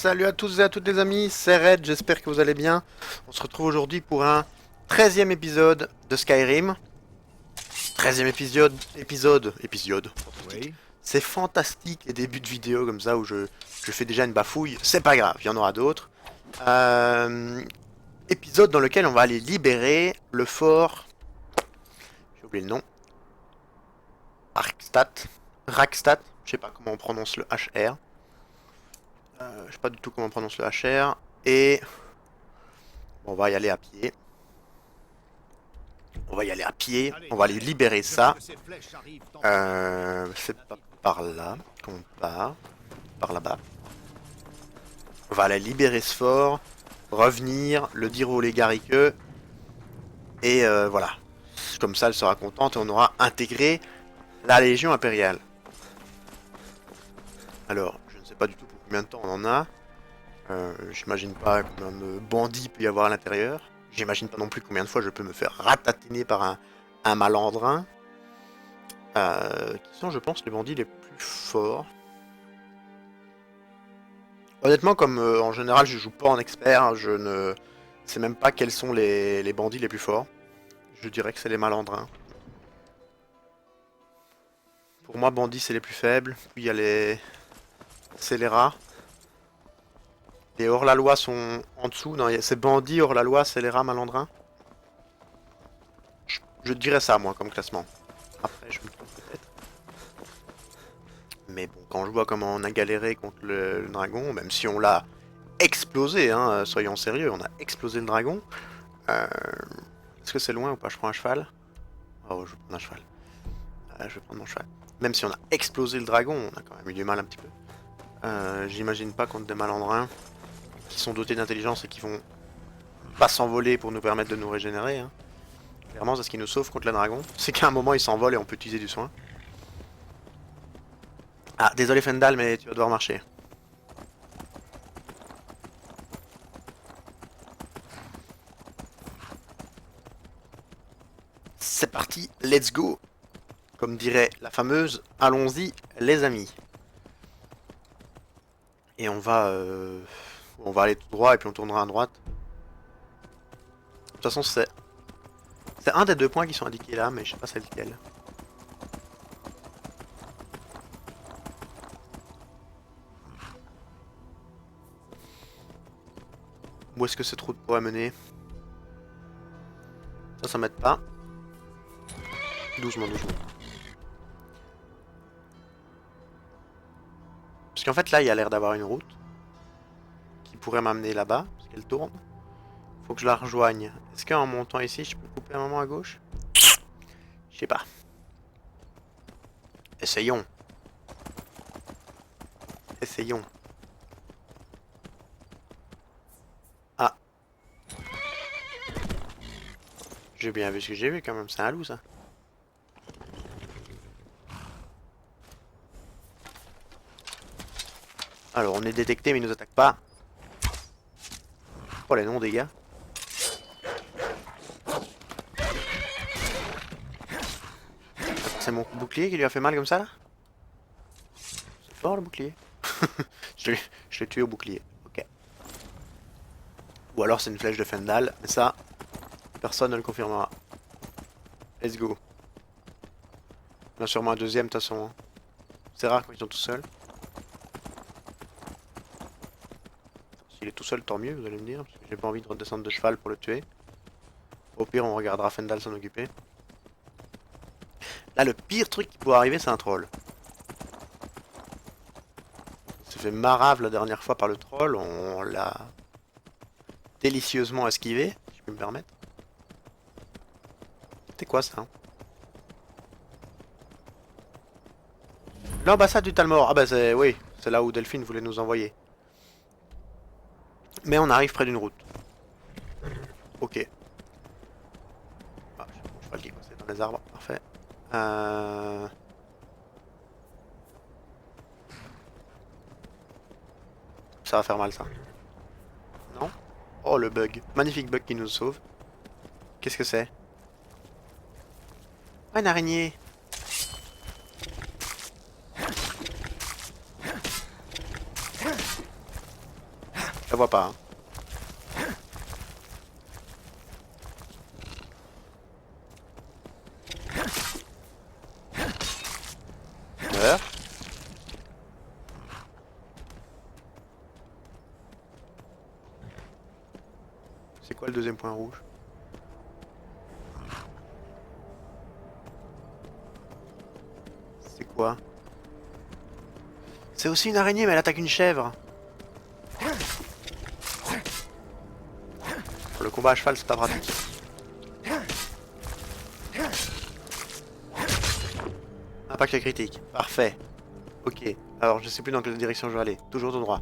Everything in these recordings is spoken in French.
Salut à tous et à toutes les amis, c'est Red, j'espère que vous allez bien. On se retrouve aujourd'hui pour un 13e épisode de Skyrim. 13e épisode. Fantastique. Oui. C'est fantastique les débuts de vidéo comme ça où je fais déjà une bafouille. C'est pas grave, il y en aura d'autres. Euh, Épisode dans lequel on va aller libérer le fort... J'ai oublié le nom. Rakstad. Je sais pas comment on prononce le HR. Je sais pas du tout comment on prononce le HR. Et on va y aller à pied. On va y aller à pied. On va aller libérer ça. C'est pas par là qu'on part. Par là-bas. On va aller libérer ce fort. Revenir. Le dire aux Légariqueux. Et voilà. Comme ça, elle sera contente et on aura intégré la Légion Impériale. Alors, je ne sais pas du tout pour combien de temps on en a. J'imagine pas combien de bandits peut y avoir à l'intérieur. J'imagine pas non plus combien de fois je peux me faire ratatiner par un malandrin. Qui sont, je pense, les bandits les plus forts. Honnêtement, comme en général je joue pas en expert, je ne sais même pas quels sont les bandits les plus forts. Je dirais que c'est les malandrins. Pour moi, bandits c'est les plus faibles. Puis il y a les scélérats. Les hors-la-loi sont en dessous. Non, c'est bandits, hors-la-loi, scélérats, malandrins. Je dirais ça, moi, comme classement. Après, je me trompe peut-être. Mais bon, quand je vois comment on a galéré contre le dragon, même si on l'a explosé, hein, soyons sérieux, on a explosé le dragon. Est-ce que c'est loin ou pas? Je prends un cheval. Oh, je vais prendre un cheval. Je vais prendre mon cheval. Même si on a explosé le dragon, on a quand même eu du mal un petit peu. J'imagine pas contre des malandrins qui sont dotés d'intelligence et qui vont pas s'envoler pour nous permettre de nous régénérer. Hein. Clairement, c'est ce qui nous sauve contre le dragon. C'est qu'à un moment, il s'envole et on peut utiliser du soin. Ah, désolé Fendal, mais tu vas devoir marcher. C'est parti, let's go. Comme dirait la fameuse, allons-y les amis. Et on va aller tout droit et puis on tournera à droite. De toute façon, c'est un des deux points qui sont indiqués là, mais je sais pas c'est lequel. Où est-ce que cette route pourrait mener? Ça m'aide pas. Doucement. Parce qu'en fait là, il y a l'air d'avoir une route qui pourrait m'amener là-bas, parce qu'elle tourne. Faut que je la rejoigne. Est-ce qu'en montant ici, je peux couper un moment à gauche? Je sais pas. Essayons. Ah. J'ai bien vu ce que j'ai vu quand même, c'est un loup ça. Alors on est détecté mais il nous attaque pas. Oh les non-dégâts. C'est mon bouclier qui lui a fait mal comme ça là? C'est fort le bouclier. Je l'ai tué au bouclier. Ok. Ou alors c'est une flèche de Fendal, mais ça, personne ne le confirmera. Let's go. Il y en a sûrement un deuxième de toute façon. Hein. C'est rare quand ils sont tout seuls. S'il est tout seul, tant mieux, vous allez me dire. Parce que j'ai pas envie de redescendre de cheval pour le tuer. Au pire, on regardera Fendal s'en occuper. Là, le pire truc qui pourrait arriver, c'est un troll. On s'est fait marave la dernière fois par le troll. On l'a délicieusement esquivé, si je peux me permettre. C'est quoi ça? L'ambassade du Talmor. Ah bah c'est... Oui, c'est là où Delphine voulait nous envoyer. Mais on arrive près d'une route. Ok. Ah, je sais pas le qui est coincé dans les arbres. Parfait. Ça va faire mal ça. Non? Oh le bug. Magnifique bug qui nous sauve. Qu'est-ce que c'est? Oh, une araignée. vois pas. Hein. Meurs. C'est quoi le deuxième point rouge? C'est quoi? C'est aussi une araignée mais elle attaque une chèvre. Pour le combat à cheval c'est pas pratique. Impact critique. Parfait. Ok. Alors je sais plus dans quelle direction je vais aller. Toujours tout droit.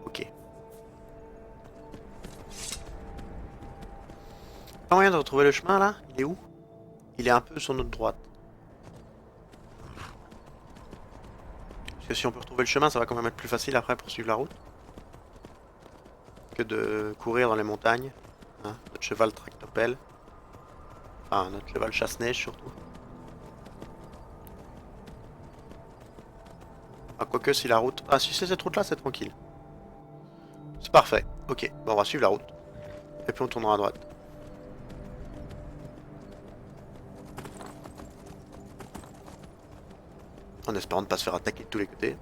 Ok. Pas moyen de retrouver le chemin là? Il est où? Il est un peu sur notre droite. Parce que si on peut retrouver le chemin, ça va quand même être plus facile après pour suivre la route. Que de courir dans les montagnes. Hein, notre cheval tractopelle. Enfin, notre cheval chasse-neige surtout. Ah, quoique si la route... Ah, si c'est cette route là, c'est tranquille. C'est parfait. Ok, bon, on va suivre la route. Et puis on tournera à droite. En espérant ne pas se faire attaquer de tous les côtés.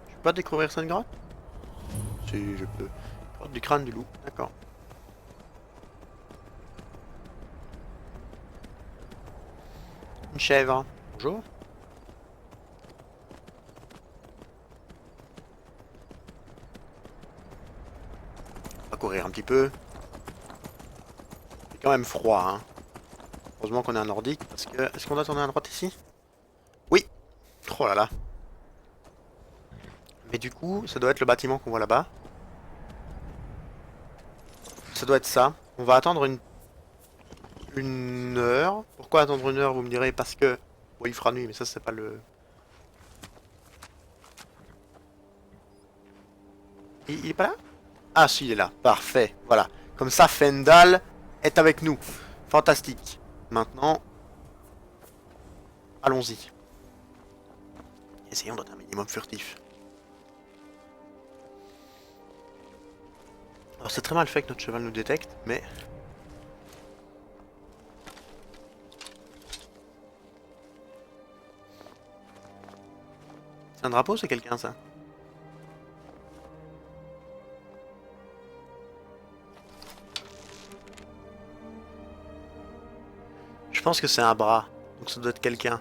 Je peux pas découvrir cette grotte? Si, je peux. Grotte du crâne du loup, d'accord. Une chèvre. Bonjour. On va courir un petit peu. C'est quand même froid, hein. Heureusement qu'on est un nordique, parce que... Est-ce qu'on doit tourner à droite ici? Oui. Oh là là. Mais du coup, ça doit être le bâtiment qu'on voit là-bas. Ça doit être ça. On va attendre une heure. Pourquoi attendre une heure, vous me direz? Parce que... Bon, il fera nuit, mais ça, c'est pas le... Il est pas là? Ah, si, il est là. Parfait. Voilà. Comme ça, Fendal est avec nous. Fantastique. Maintenant... Allons-y. Essayons d'être un minimum furtif. Alors c'est très mal fait que notre cheval nous détecte, mais... C'est un drapeau, c'est quelqu'un ça? Je pense que c'est un bras, donc ça doit être quelqu'un.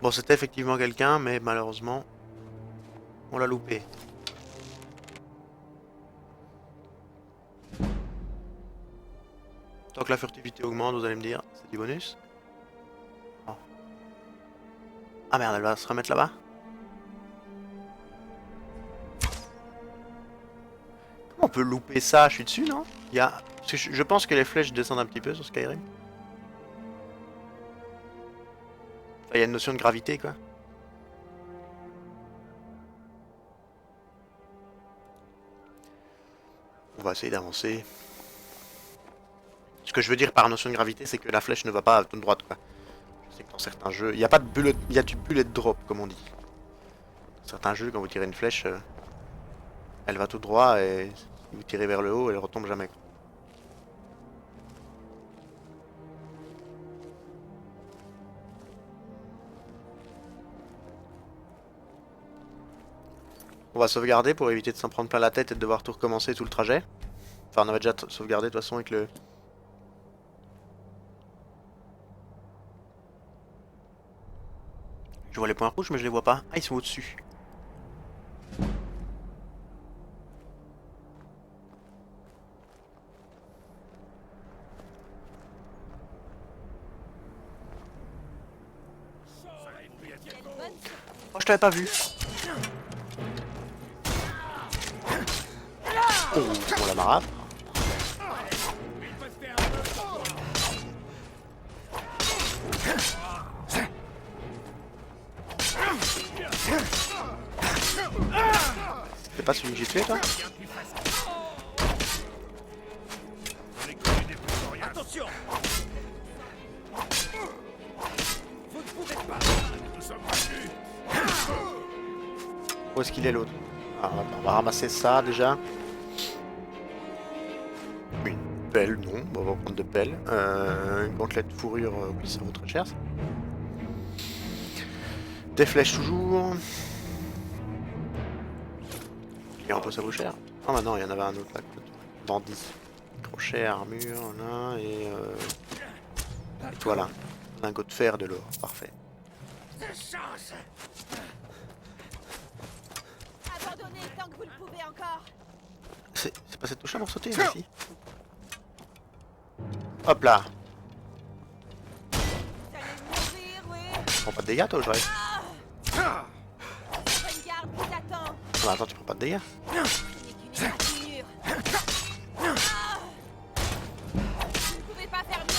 Bon, c'était effectivement quelqu'un, mais malheureusement, on l'a loupé. Tant que la furtivité augmente, vous allez me dire, c'est du bonus. Oh. Ah merde, elle va se remettre là-bas. Comment on peut louper ça? Je suis dessus, non? Il y a... Parce que je pense que les flèches descendent un petit peu sur Skyrim. Enfin, il y a une notion de gravité, quoi. On va essayer d'avancer. Ce que je veux dire par notion de gravité, c'est que la flèche ne va pas à toute droite, quoi. Je sais que dans certains jeux, il n'y a pas de bullet, il y a du bullet drop, comme on dit. Dans certains jeux, quand vous tirez une flèche, elle va tout droit et si vous tirez vers le haut, elle retombe jamais. On va sauvegarder pour éviter de s'en prendre plein la tête et de devoir tout recommencer tout le trajet. Enfin, on avait déjà sauvegardé de toute façon avec le... Je vois les points rouges, mais je les vois pas. Ah, ils sont au-dessus. Oh, je t'avais pas vu. Oh, on la marappe. C'est pas celui que j'ai tué, toi? Où est-ce qu'il est l'autre? Alors, attends, on va ramasser ça déjà. Oui, une pelle, non. Bon, on va prendre de pelle. Une gantelette de fourrure, oui, ça vaut très cher ça. Des flèches toujours. Et un peu ça vaut cher. Ah bah non, il y en avait un autre là. Bandit. Crochet, armure, là, et toi là. Lingot de fer, de l'or. Parfait. Abandonnez tant que vous le pouvez encore. C'est pas cette touche là pour sauter ici. Hop là. Vous allez mourir, oui. Tu prends pas de dégâts toi, j'arrive. Prenez garde qui t'attend. Ah bah attends, tu prends pas de dégâts. Ce n'est qu'une égratignure. Vous ne pouvez pas faire mieux.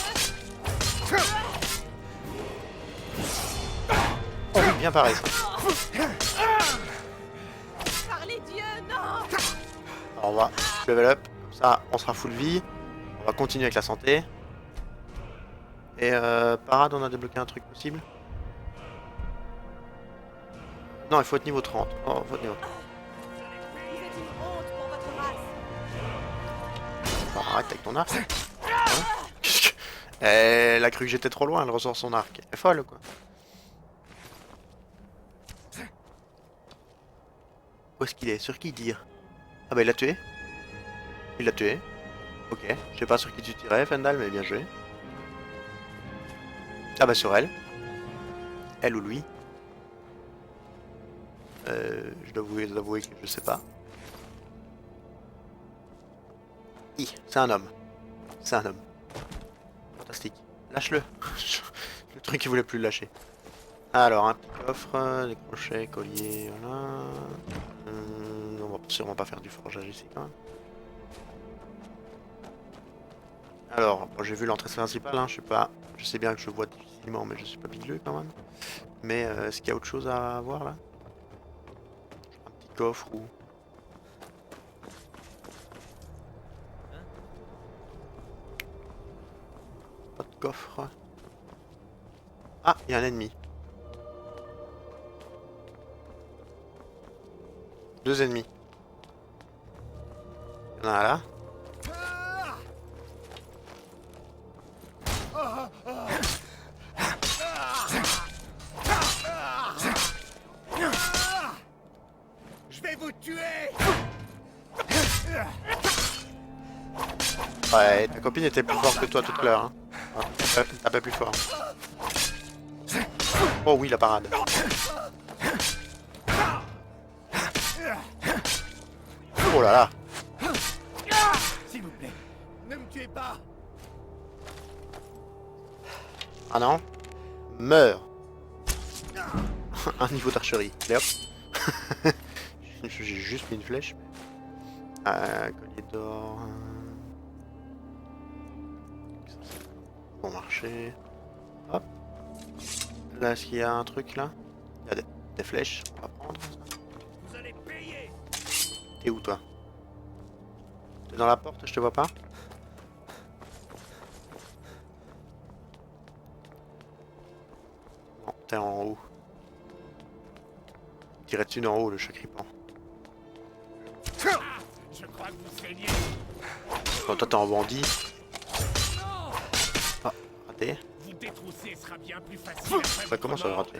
Oh oui, bien pareil ça. Par les dieux, non. Alors on va level up, comme ça on sera full vie. On va continuer avec la santé. Et parade, on a débloqué un truc possible. Non, il faut être niveau 30. Oh, il faut être niveau 30. Vous êtes une honte pour votre race. Bah, arrête avec ton arc. Hein. Elle a cru que j'étais trop loin, elle ressort son arc. Elle est folle quoi. Où est-ce qu'il est? Sur qui dire? Ah bah il l'a tué. Il l'a tué. Ok. Je sais pas sur qui tu tirais, Fendal, mais bien joué. Ah bah sur elle. Elle ou lui. Je dois vous avouer que je sais pas. C'est un homme. C'est un homme. Fantastique. Lâche-le. Le truc qui voulait plus le lâcher. Alors, un petit coffre, des crochets, colliers, voilà. On va sûrement pas faire du forgeage ici quand même. Alors, bon, j'ai vu l'entrée principale, hein, je sais pas. Je sais bien que je vois difficilement, mais je suis pas bigleux quand même. Mais est-ce qu'il y a autre chose à voir là? Un petit coffre ou... Pas de coffre. Ah, il y a un ennemi. Deux ennemis. Il y en a un là. Je vais vous tuer. Ouais, ta copine était plus forte que toi tout à l'heure. Hein. Tapait plus fort. Oh oui, la parade. Oh là là. S'il vous plaît, ne me tuez pas. Ah non. Meurs. Un niveau d'archerie. Allez hop. J'ai juste mis une flèche. Collier d'or. Bon marché. Hop. Là, est-ce qu'il y a un truc là? Il y a des flèches. On va prendre. Vous allez payer. T'es où toi? T'es dans la porte, je te vois pas? Non, t'es en haut. Tirais dessus d'en haut le chat grippant. Je crois que vous saignez. Quand toi t'es en bandit. Ah, raté. Vous détrousser sera bien plus facile. après Ça votre commence à le mort. rater.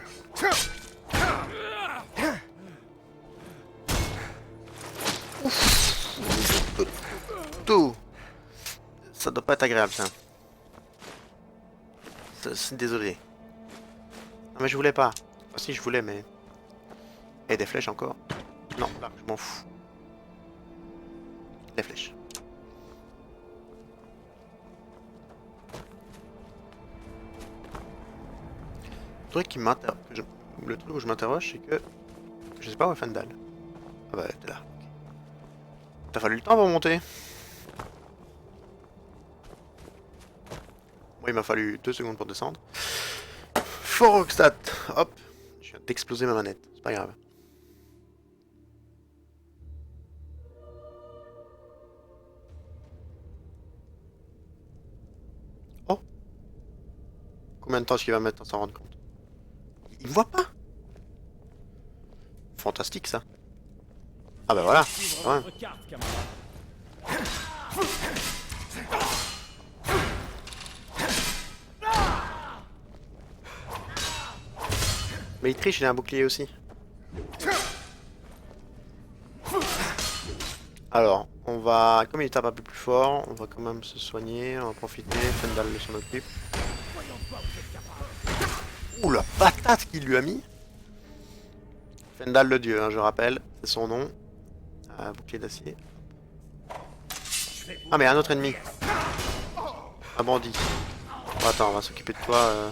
Tout. Ça doit pas être agréable ça. Désolé. Non mais je voulais pas. Enfin si je voulais mais... Et des flèches encore. Non, là, je m'en fous. Des flèches. Le truc qui m'interroge... Le truc où je m'interroge c'est que... Je sais pas où est Fandal. Ah bah t'es là. Ok. T'as fallu le temps pour monter. Moi il m'a fallu 2 secondes pour descendre. Fort Rockstat. Hop. Je viens d'exploser ma manette. C'est pas grave. Oh. Combien de temps est-ce qu'il va mettre à s'en rendre compte? Il me voit pas. Fantastique ça. Ah bah voilà. Suivre Ouais. votre carte, camarade. Mais il triche, il a un bouclier aussi. Alors, on va, comme il tape un peu plus fort, on va quand même se soigner, on va profiter, Fendal s'en occupe. Ouh la patate qu'il lui a mis. Fendal le dieu, hein, je rappelle, c'est son nom. Bouclier d'acier. Ah mais un autre ennemi. Un bandit. Bon, attends, on va s'occuper de toi.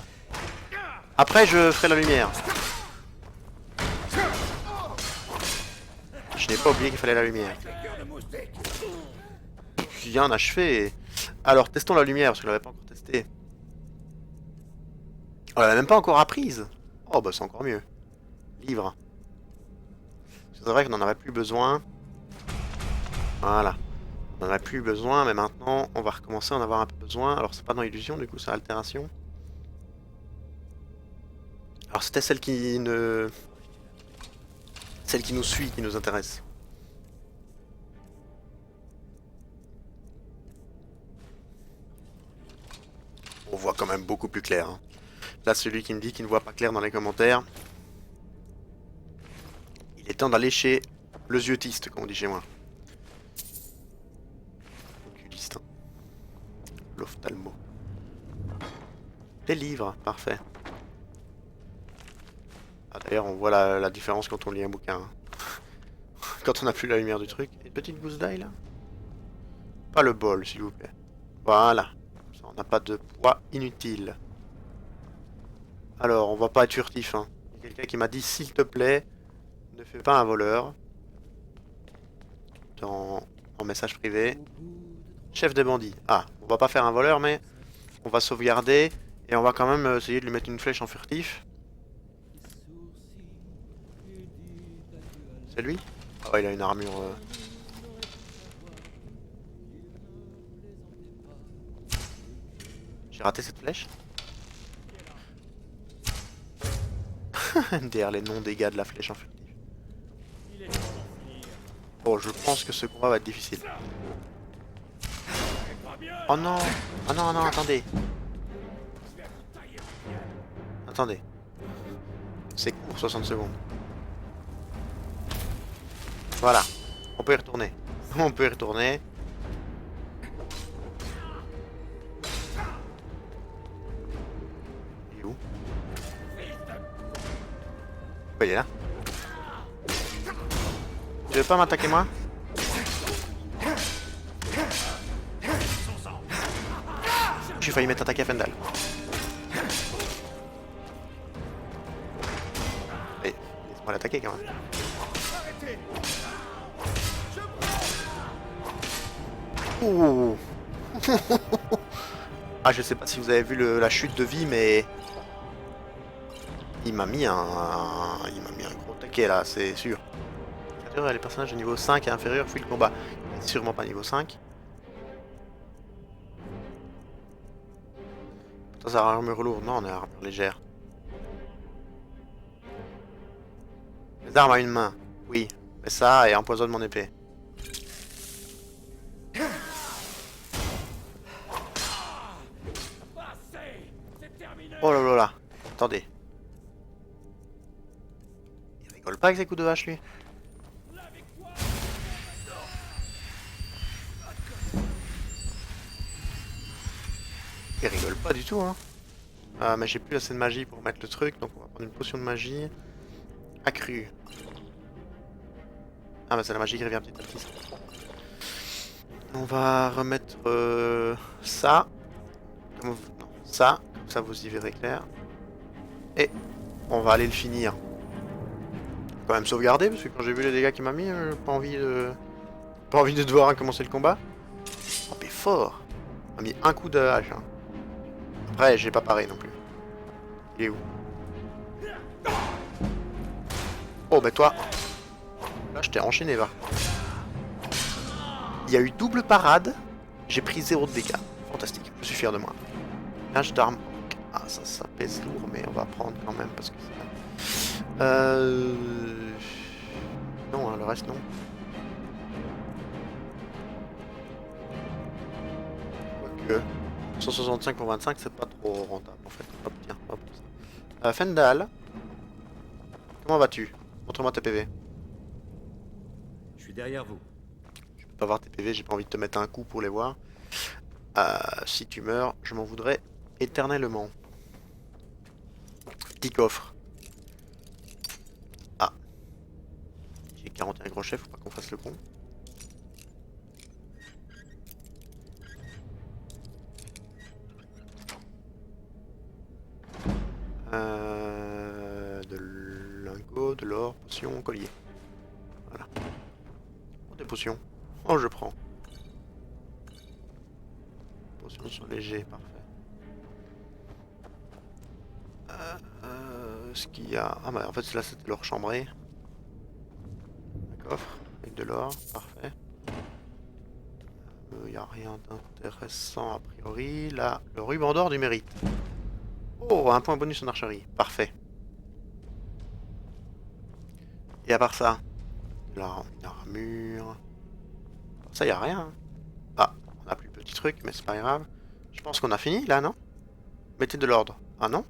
Après je ferai la lumière. Je n'ai pas oublié qu'il fallait la lumière. Bien achevé. Alors testons la lumière parce que je l'avais pas encore testé. On l'a même pas encore apprise. Oh bah c'est encore mieux. Livre. C'est vrai qu'on n'en avait plus besoin. Voilà. On n'en a plus besoin, mais maintenant on va recommencer à en avoir un peu besoin. Alors c'est pas dans illusion, du coup c'est altération. Alors c'était celle qui ne... Celle qui nous suit, qui nous intéresse. On voit quand même beaucoup plus clair. Hein. Là celui qui me dit qu'il ne voit pas clair dans les commentaires. Il est temps d'aller chez le yeux-tiste, comme on dit chez moi. Oculiste. Hein. L'ophtalmo. Les livres, parfait. Ah, d'ailleurs, on voit la différence quand on lit un bouquin. Hein. Quand on n'a plus la lumière du truc. Une petite gousse d'ail là. Pas le bol, s'il vous plaît. Voilà. Ça, on n'a pas de poids inutile. Alors, on va pas être furtif. Hein. Il y a quelqu'un qui m'a dit, s'il te plaît, ne fais pas un voleur. En message privé. Chef des bandits. Ah, on va pas faire un voleur, mais on va sauvegarder. Et on va quand même essayer de lui mettre une flèche en furtif. C'est lui? Ah ouais, il a une armure... J'ai raté cette flèche? Derrière les non-dégâts de la flèche en furtif. Bon, je pense que ce combat va être difficile. Oh non! Oh non, non, attendez! Attendez. C'est court, 60 secondes. Voilà. On peut y retourner. On peut y retourner. Il est où? Oh, il est là. Tu veux pas m'attaquer moi? J'ai failli m'être attaqué à Fendal. Allez, laisse-moi l'attaquer quand même. Ouh. Ah, je sais pas si vous avez vu la chute de vie, mais il m'a mis un gros taquet là, c'est sûr. Les personnages de niveau 5 et inférieur fuient le combat. Il est sûrement pas niveau 5. Putain, ça a armure lourde. Non, on est armure légère. Les armes à une main. Oui, mais ça et empoisonne mon épée. Oh là là là. Attendez. Il rigole pas avec ses coups de hache lui. Il rigole pas du tout, hein. Mais j'ai plus assez de magie pour mettre le truc, donc on va prendre une potion de magie. Accrue. Ah bah c'est la magie qui revient petit à petit. On va remettre ça. Non, ça, comme ça vous y verrez clair. Et on va aller le finir. Quand même sauvegarder, parce que quand j'ai vu les dégâts qu'il m'a mis, j'ai pas envie de devoir commencer le combat. Oh mais fort. Il m'a mis un coup de hache. Hein. Après, j'ai pas paré non plus. Il est où? Oh bah toi. Là, je t'ai enchaîné, va. Il y a eu double parade. J'ai pris 0 de dégâts. Fantastique. Je suis fier de moi. Linge d'arme. Ah, ça pèse lourd, mais on va prendre quand même parce que ça... Non, hein, le reste non. Quoique. 165 pour 25, c'est pas trop rentable en fait. Hop, tiens, hop. Fendal. Comment vas-tu? Montre-moi tes PV. Je suis derrière vous. Je peux pas voir tes PV, j'ai pas envie de te mettre un coup pour les voir. Si tu meurs, je m'en voudrais éternellement. Petit coffre. Ah. J'ai 41 crochets, faut pas qu'on fasse le con. De lingots, de l'or, potions, collier. Voilà. Oh, des potions. Oh, je prends. Potions sont légers, parfait. Ce qu'il y a... Ah bah en fait là c'était l'or chambré. Un coffre avec de l'or, parfait. Il n'y a rien d'intéressant a priori. Là, le ruban d'or du mérite. Oh, un point bonus en archerie, parfait. Et à part ça, là, une armure. Ça y a rien. Hein. Ah, on a plus le petit truc, mais c'est pas grave. Je pense qu'on a fini là, non? Mettez de l'ordre. Ah non?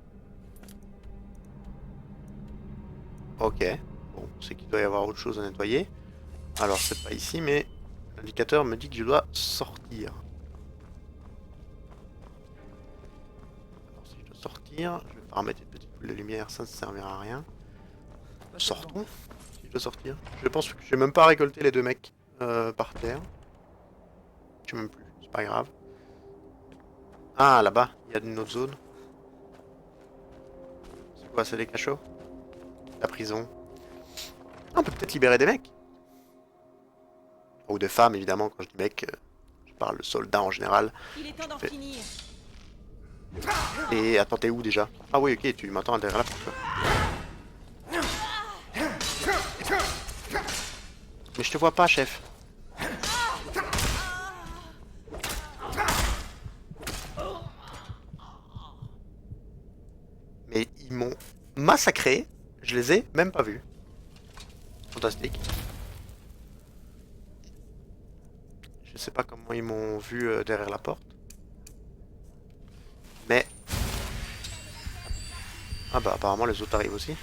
Ok. Bon, c'est qu'il doit y avoir autre chose à nettoyer. Alors, c'est pas ici, mais l'indicateur me dit que je dois sortir. Alors, si je dois sortir, je vais pas remettre une petite boule de lumière, ça ne servira à rien. Sortons. Si je dois sortir. Je pense que je vais même pas récolter les deux mecs par terre. Je sais même plus, c'est pas grave. Ah, là-bas, il y a une autre zone. C'est quoi, c'est les cachots? La prison. Ah, on peut peut-être libérer des mecs. Ou des femmes, évidemment, quand je dis mec, je parle de soldats en général. Il est temps d'en finir. Et attends, t'es où déjà? Ah oui, ok, tu m'attends derrière la porte. Quoi. Mais je te vois pas, chef. Mais ils m'ont massacré. Je les ai même pas vus. Fantastique. Je sais pas comment ils m'ont vu derrière la porte. Mais... Ah bah apparemment les autres arrivent aussi.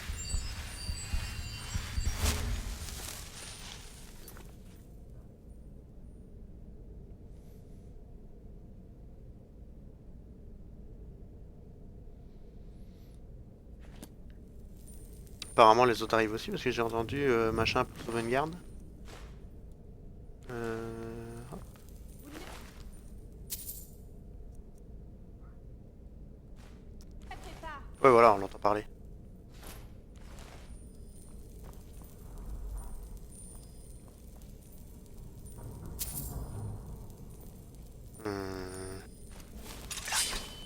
Apparemment les autres arrivent aussi parce que j'ai entendu machin pour sauver une garde. Hop. Ouais voilà, on l'entend parler.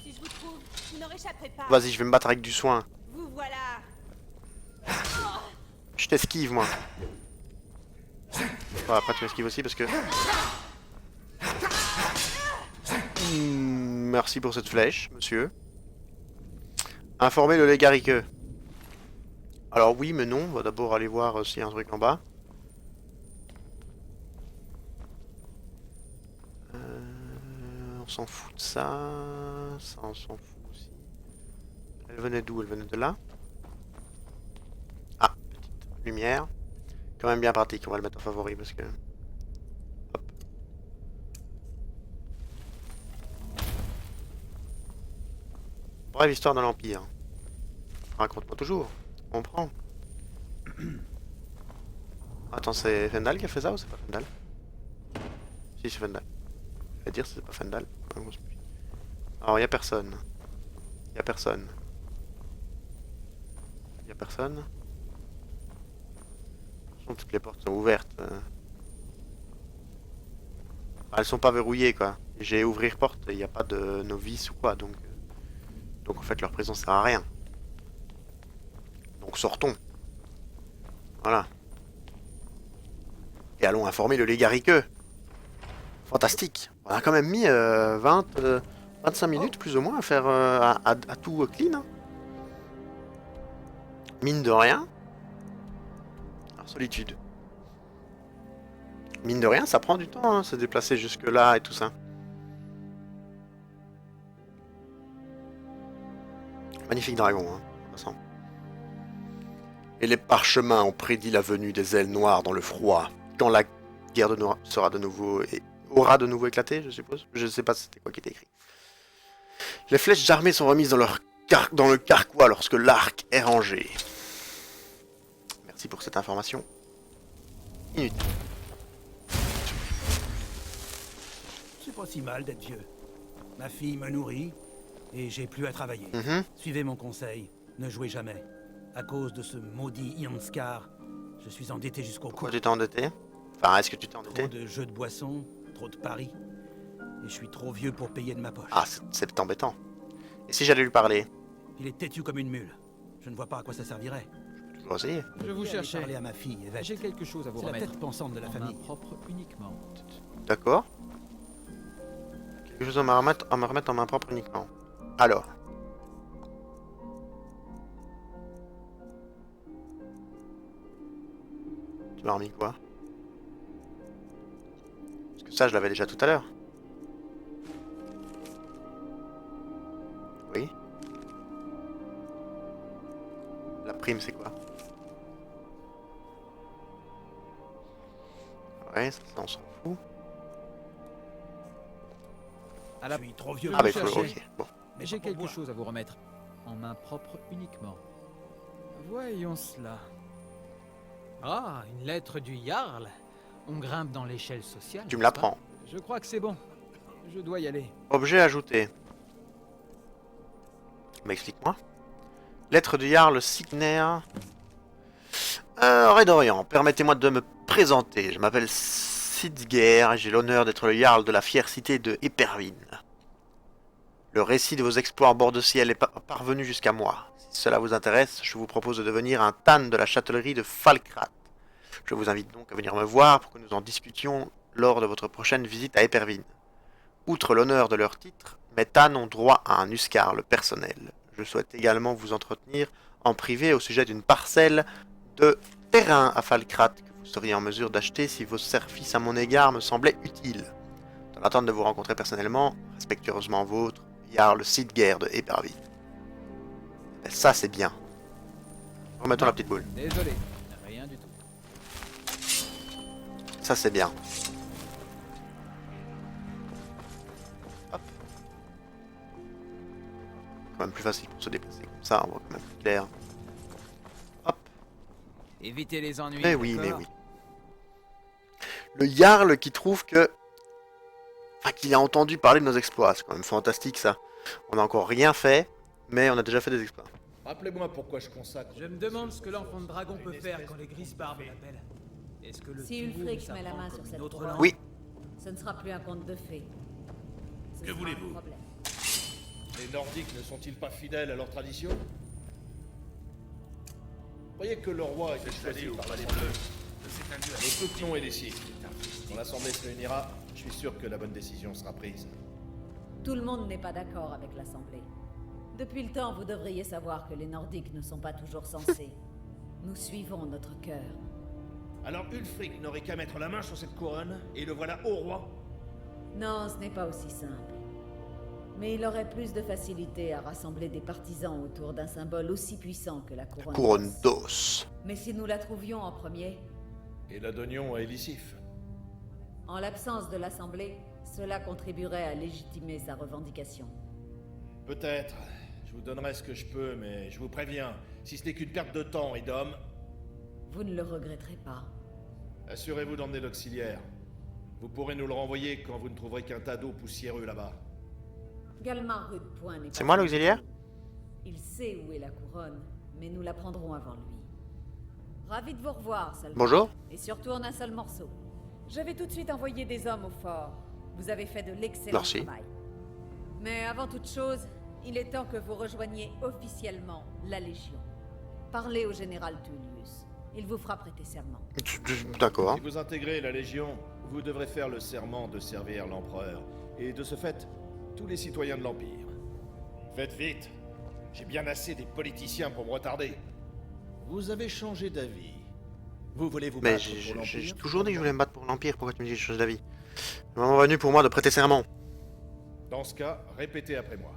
Si je vous trouve, vous n'en réchapperez pas. Vas-y, je vais me battre avec du soin. Vous voilà. Je t'esquive moi. Bon, après tu m'esquives aussi parce que... merci pour cette flèche, monsieur. Informer le légariqueux. Alors oui mais non, on va d'abord aller voir s'il y a un truc en bas. On s'en fout de ça. Ça on s'en fout aussi. Elle venait d'où? Elle venait de là. Ah, petite lumière. Quand même bien pratique, on va le mettre en favori parce que... Hop. Brève histoire de l'Empire. Raconte-moi toujours. On prend. Attends, c'est Fendal qui a fait ça ou c'est pas Fendal? Si, c'est Fendal. Je vais dire si c'est pas Fendal. Alors, y a personne. Y a personne. Y a personne. Toutes les portes sont ouvertes. Elles sont pas verrouillées quoi. J'ai ouvrir porte, il n'y a pas de novice ou quoi, donc en fait leur présence sert à rien. Donc sortons. Voilà. Et allons informer le légariqueux. Fantastique. On a quand même mis 25 minutes plus ou moins à faire à tout clean. Hein. Mine de rien. Alors, solitude. Mine de rien, ça prend du temps, hein, se déplacer jusque là et tout ça. Magnifique dragon, hein, de toute façon. Et les parchemins ont prédit la venue des ailes noires dans le froid. Quand la guerre sera de nouveau aura de nouveau éclaté, je suppose. Je ne sais pas c'était quoi qui était écrit. Les flèches armées sont remises dans le carquois lorsque l'arc est rangé. Merci pour cette information. Inutile. C'est pas si mal d'être vieux. Ma fille me nourrit et j'ai plus à travailler. Suivez mon conseil, ne jouez jamais. À cause de ce maudit Ianskar, je suis endetté jusqu'au cou. Pourquoi tu t'es endetté? Enfin, est-ce que tu t'es endetté? Trop de jeux de boissons, trop de paris. Et je suis trop vieux pour payer de ma poche. Ah, c'est embêtant. Et si j'allais lui parler? Il est têtu comme une mule. Je ne vois pas à quoi ça servirait. Je peux toujours essayer. Je vous cherchais. Parler à ma fille, Yvette. J'ai quelque chose à vous C'est la remettre. tête pensante de la En famille. main propre uniquement. D'accord. Quelque chose à me remettre en main propre uniquement. Alors. Tu m'as remis quoi? Parce que ça, je l'avais déjà tout à l'heure. Oui. La prime, c'est quoi? Ouais, ça, on s'en fout. À la... Je suis trop vieux Je Ah pour bah, vous il faut... cherchais. ok, bon. mais J'ai pas pour quelque moi. chose à vous remettre. En main propre uniquement. Voyons cela. Ah, une lettre du Jarl. On grimpe dans l'échelle sociale. Tu me n'est-ce la pas? prends. Je crois que c'est bon. Je dois y aller. Objet ajouté. Bah, explique-moi. Lettre du Jarl Signer. Raid d'Orient, permettez-moi de me présenter. Je m'appelle Sidger et j'ai l'honneur d'être le Jarl de la fière cité de Épervine. Le récit de vos exploits en bord de ciel est parvenu jusqu'à moi. Si cela vous intéresse, je vous propose de devenir un Tan de la châtellerie de Falkrat. Je vous invite donc à venir me voir pour que nous en discutions lors de votre prochaine visite à Épervine. Outre l'honneur de leur titre, mes Tan ont droit à un Uskarl personnel. Je souhaite également vous entretenir en privé au sujet d'une parcelle de terrain à Falkrat que vous seriez en mesure d'acheter si vos services à mon égard me semblaient utiles. Dans l'attente de vous rencontrer personnellement, respectueusement vôtre, Jarl Sidger de Épervine. Ben, ça c'est bien. Remettons la petite boule. Désolé. Rien du tout. Ça c'est bien. Hop. Quand même plus facile pour se déplacer comme ça, on voit quand même plus clair. Hop. Évitez les ennuis. Mais oui, mais d'accord? oui. Le Jarl qui trouve que... Enfin, qu'il a entendu parler de nos exploits. C'est quand même fantastique ça. On n'a encore rien fait, mais on a déjà fait des exploits. Rappelez-moi pourquoi je consacre. Je me demande ce que l'enfant de dragon peut faire quand les grises barbes l'appellent. Est-ce que le Si Toulouse Ulfric met la s'apprend main comme sur une cette autre couronne, langue? Oui. ce ne sera plus un conte de fées. Ce Que sera un voulez-vous? problème. Les Nordiques ne sont-ils pas fidèles à leur tradition? Croyez que le roi était choisi par l'Assemblée. Le peuplon est décidé. Quand l'Assemblée se réunira, je suis sûr que la bonne décision sera prise. Tout le monde n'est pas d'accord avec l'Assemblée. Depuis le temps, vous devriez savoir que les Nordiques ne sont pas toujours sensés. Nous suivons notre cœur. Alors Ulfric n'aurait qu'à mettre la main sur cette couronne, et le voilà au roi. Non, ce n'est pas aussi simple. Mais il aurait plus de facilité à rassembler des partisans autour d'un symbole aussi puissant que la couronne. Couronne d'os. d'os. Mais si nous la trouvions en premier, Et la Dognon à Elisif. en l'absence de l'Assemblée, cela contribuerait à légitimer sa revendication. Peut-être. Je vous donnerai ce que je peux, mais je vous préviens, si ce n'est qu'une perte de temps et d'hommes, Vous ne le regretterez pas. assurez-vous d'emmener l'auxiliaire. Vous pourrez nous le renvoyer quand vous ne trouverez qu'un tas d'eau poussiéreux là-bas. Galmar Rudepoint n'est pas... C'est moi l'auxiliaire? Il sait où est la couronne, mais nous la prendrons avant lui. Ravi de vous revoir, Salvatore. Bonjour. Et surtout en un seul morceau. Je vais tout de suite envoyer des hommes au fort. Vous avez fait de l'excellent Merci. travail. Mais avant toute chose, il est temps que vous rejoigniez officiellement la Légion. Parlez au général Tullius. Il vous fera prêter serment. D'accord. Si vous intégrez la Légion, vous devrez faire le serment de servir l'Empereur, et de ce fait, tous les citoyens de l'Empire. Faites vite. J'ai bien assez des politiciens pour me retarder. Vous avez changé d'avis. Vous voulez vous Mais battre pour j'ai l'Empire? toujours dit que je voulais me battre pour l'Empire. Pourquoi tu me dis que je change d'avis? Le moment venu pour moi de prêter serment. Dans ce cas, répétez après moi.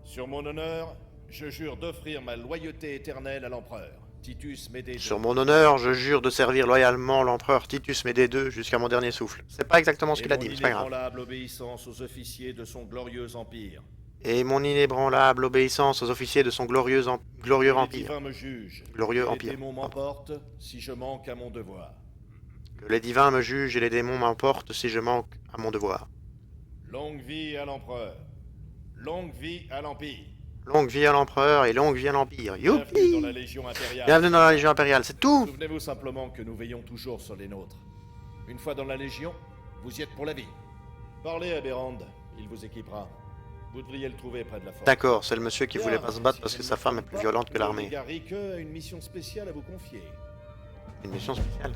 Sur mon honneur, Je jure d'offrir ma loyauté éternelle à l'empereur, Titus Médée II. Sur mon honneur, je jure de servir loyalement l'empereur Titus Médée II jusqu'à mon dernier souffle. C'est pas exactement ce qu'il a dit, mais c'est pas grave. Et mon inébranlable obéissance aux officiers de son glorieux empire. Et mon inébranlable obéissance aux officiers de son glorieux Les empire. divins me jugent. Glorieux et empire. Les démons m'emportent si je manque à mon devoir. Que les divins me jugent et les démons m'emportent si je manque à mon devoir. Longue vie à l'empereur. Longue vie à l'empire. Longue vie à l'empereur et longue vie à l'empire. Bienvenue dans Youpi! la Légion impériale. Bienvenue dans la Légion impériale, c'est tout! Souvenez-vous simplement que nous veillons toujours sur les nôtres. Une fois dans la Légion, vous y êtes pour la vie. Parlez à Bérand, il vous équipera. Vous devriez le trouver près de la forêt. D'accord, c'est le monsieur qui voulait pas se battre Si parce je que ne sa me femme est trompe plus pas, violente que l'armée. Edgar Rique a une mission spéciale à vous confier. Une mission spéciale.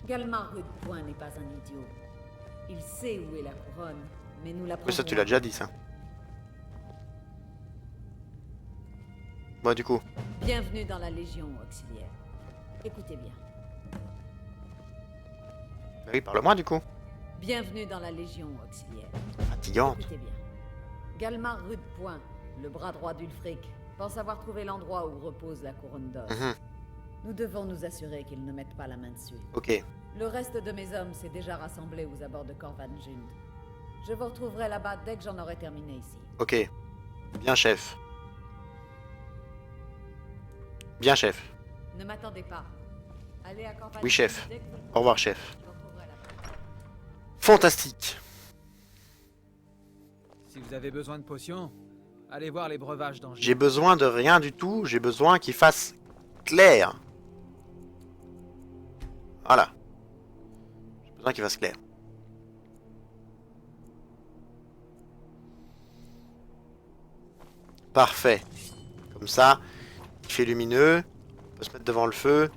Galmar Rudepoint n'est pas un idiot. Il sait où est la couronne, mais nous la Mais ça, tu prendrons. l'as déjà dit, ça. Bon, du coup. Bienvenue dans la Légion auxiliaire. Écoutez bien. Bah oui, parle-moi, du coup. Bienvenue dans la Légion auxiliaire. Fatigante. Écoutez bien. Galmar Rudepoint, le bras droit d'Ulfric, pense avoir trouvé l'endroit où repose la couronne d'or. Mhm. Nous devons nous assurer qu'ils ne mettent pas la main dessus. Ok. Le reste de mes hommes s'est déjà rassemblé aux abords de Corvan Jund. Je vous retrouverai là-bas dès que j'en aurai terminé ici. Ok. Bien, chef. Bien, chef. Ne m'attendez pas. Allez à Corvan Oui, Jund chef. dès que vous le Au revoir, pourrez. chef. Je vous retrouverai là-bas. Fantastique. Si vous avez besoin de potions, allez voir les breuvages d'Angers. J'ai besoin de rien du tout. J'ai besoin qu'il fasse clair. Voilà. J'ai besoin qu'il fasse clair. Parfait. Comme ça, il fait lumineux. On peut se mettre devant le feu.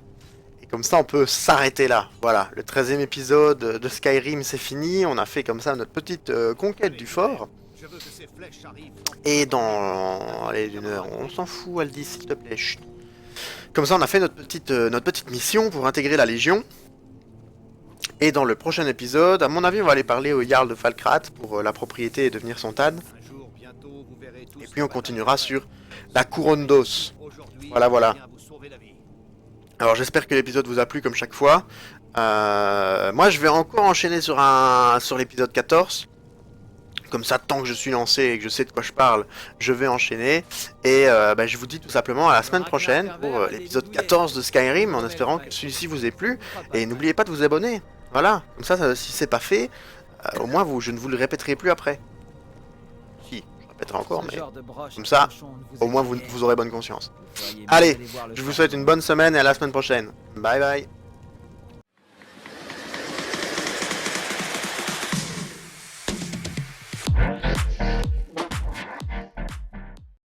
Et comme ça, on peut s'arrêter là. Voilà, le 13e épisode de Skyrim, c'est fini. On a fait comme ça notre petite conquête du fort. Je veux que ces flèches arrivent. Et dans... Allez, d'une heure, on s'en fout, Aldis, s'il te plaît. Chut. Comme ça, on a fait notre petite mission pour intégrer la Légion. Et dans le prochain épisode, à mon avis, on va aller parler au Jarl de Falkrat pour la propriété et devenir son Tad. Un jour, bientôt, vous verrez tous Et puis on que continuera bataille sur la couronne d'os. Aujourd'hui, Voilà, voilà. je viens vous sauver la vie. Alors j'espère que l'épisode vous a plu comme chaque fois. Moi je vais encore enchaîner sur l'épisode 14. Comme ça, tant que je suis lancé et que je sais de quoi je parle, je vais enchaîner. Et je vous dis tout simplement à la semaine prochaine pour l'épisode 14 de Skyrim, en espérant que celui-ci vous ait plu. Et n'oubliez pas de vous abonner. Voilà, comme ça si c'est pas fait, au moins je ne vous le répéterai plus après. Si, je répéterai encore, mais comme ça, au moins vous aurez bonne conscience. Allez, je vous souhaite une bonne semaine et à la semaine prochaine. Bye bye.